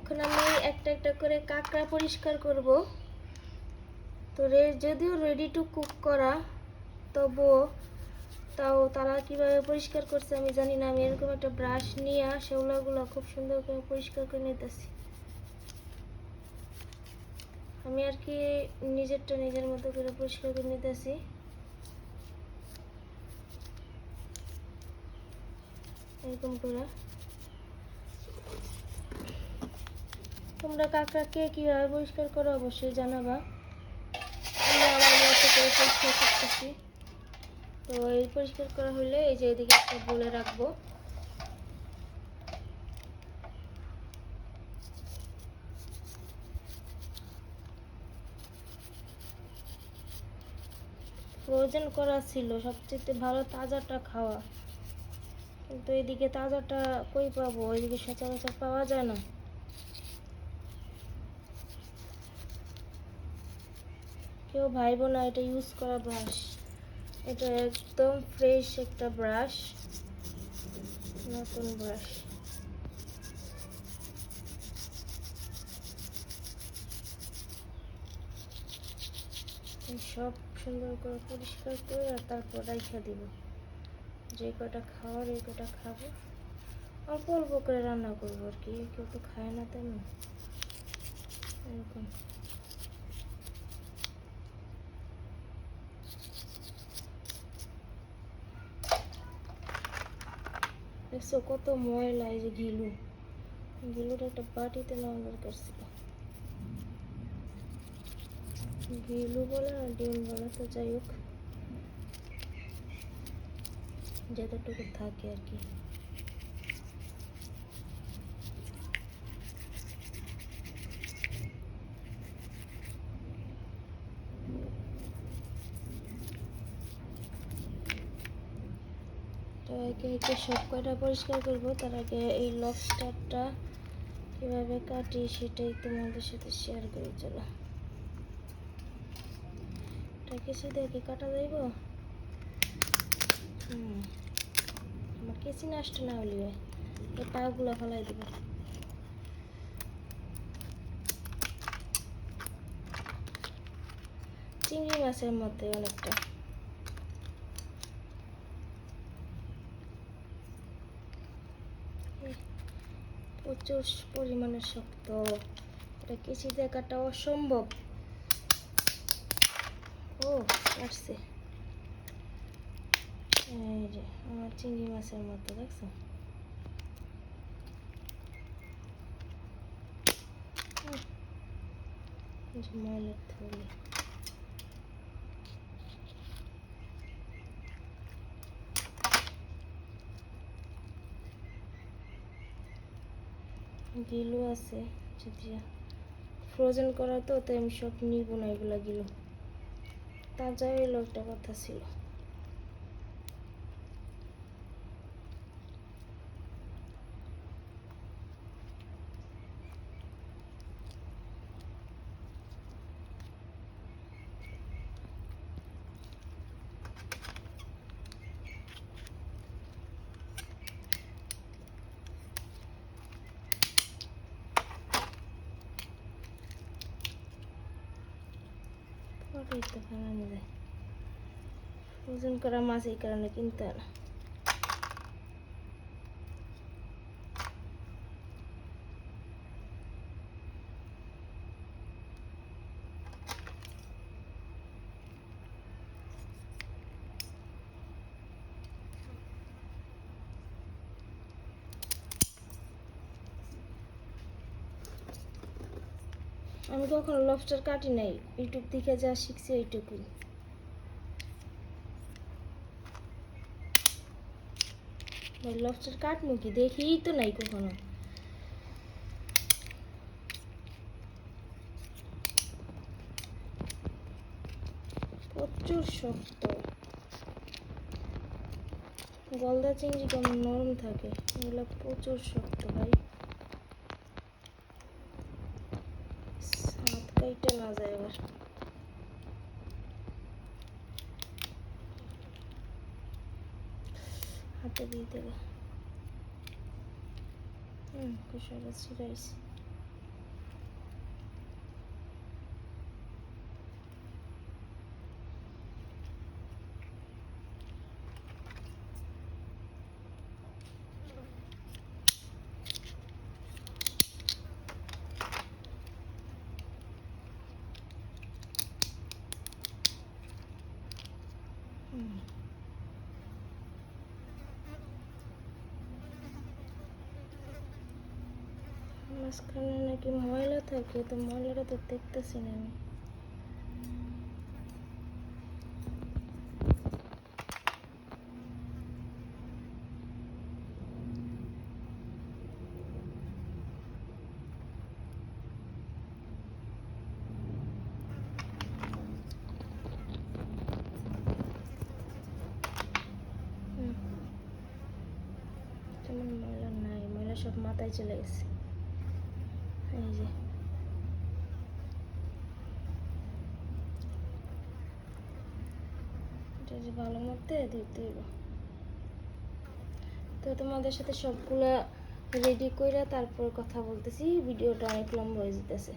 এখন আমি একটা একটা করে কাঁকড়া পরিষ্কার করব। তো যদিও রেডি টু কুক করা, তবুও তারা কিভাবে পরিষ্কার করছে আমি জানি না। আমি এরকম একটা ব্রাশ নিয়ে সেগুলো খুব সুন্দর করে পরিষ্কার করে নিতেছি। আমি আর কি নিজেরটা নিজের মতো করে পরিষ্কার করে নিতেছি। এরকম করে তোমরা কাঁকড়াকে কিভাবে পরিষ্কার করো অবশ্যই জানাবা। আমি আমার মতো করে পরিষ্কার করতেছি। তো এই পরিষ্কার করা হলে এই যে এদিকে একটা বলে রাখবো। ফ্রোজেন করা ছিল সবচেয়ে ভালো তাজাটা খাওয়া, কিন্তু এদিকে তাজাটা কই পাবো, এদিকে সচরাচর পাওয়া যায় না। কেউ ভাইবো না এটা ইউজ করা ব্রাশ, এটা একদম ফ্রেশ একটা ব্রাশ, নতুন ব্রাশ। সব সুন্দর করে পরিষ্কার করে আর তারপর রাইখা দিব। যে কটা খাওয়ার এই কটা খাবো, অল্প অল্প করে রান্না করবো আর কি, কেউ তো খায় না তেমন। এরকম দেখছো কত ময়লা। এই যে গিলুটা একটা বাটিতে নেওয়া দরকার ছিল। গিলু বলে না ডিম বলে, তো যাই হোক যতটুকু থাকে আর কি। তো একে একে সব কয়টা পরিষ্কার করবো, তার আগে এই লবস্টারটা কিভাবে কাটি সেটাই তোমাদের সাথে শেয়ার করি। চলো, এটা কেঁচি দিয়ে কি কাটা যাইব? আমার কেঁচি নষ্ট না হলে এই পাগুলো ফেলাই দিব। চিংড়ি মাছের মতো অনেকটা। প্রচুর পরিমাণে শক্ত, এটা কেঁচি দিয়ে কাটা অসম্ভব। ও আসছে, এই যে আমার চিংড়ি মাছের মতো, দেখছো? ময়লার থলি। গিলু আছে, যদি ফ্রোজেন করা তো তাই আমি সব নিব না, এগুলা গিলু তাজা এলো একটা কথা ছিল। পরেই তো বানানো যায়। ফ্রোজেন করা মাছ এই কারণে কিনতে হয় না। আমি কখনো লবস্টার কাটি নাই, ইউটিউব থেকে যা শিখছি এইটুকুই। লবস্টার কাটবো কি, দেখিই তো নাই কখনো। প্রচুর শক্ত। গলদা চিংড়ি কেমন নরম থাকে, এগুলো প্রচুর শক্ত ভাই। হাত কাইটে না যায় এবার। হাতে দিয়ে দেবে। কুসাটা ছিঁড়াইছি। মাঝখানে নাকি ময়লা থাকে, তো ময়লাটা তো দেখতেছি না আমি। তেমন ময়লা নাই, ময়লা সব মাথায় চলে গেছে। এই যে এটা যে ভালো মতো ধুইতে হইব। তো তোমাদের সাথে সবগুলা রেডি কইরা তারপর কথা বলতেছি, ভিডিওটা অনেক লম্বা হয়ে যেতেছে।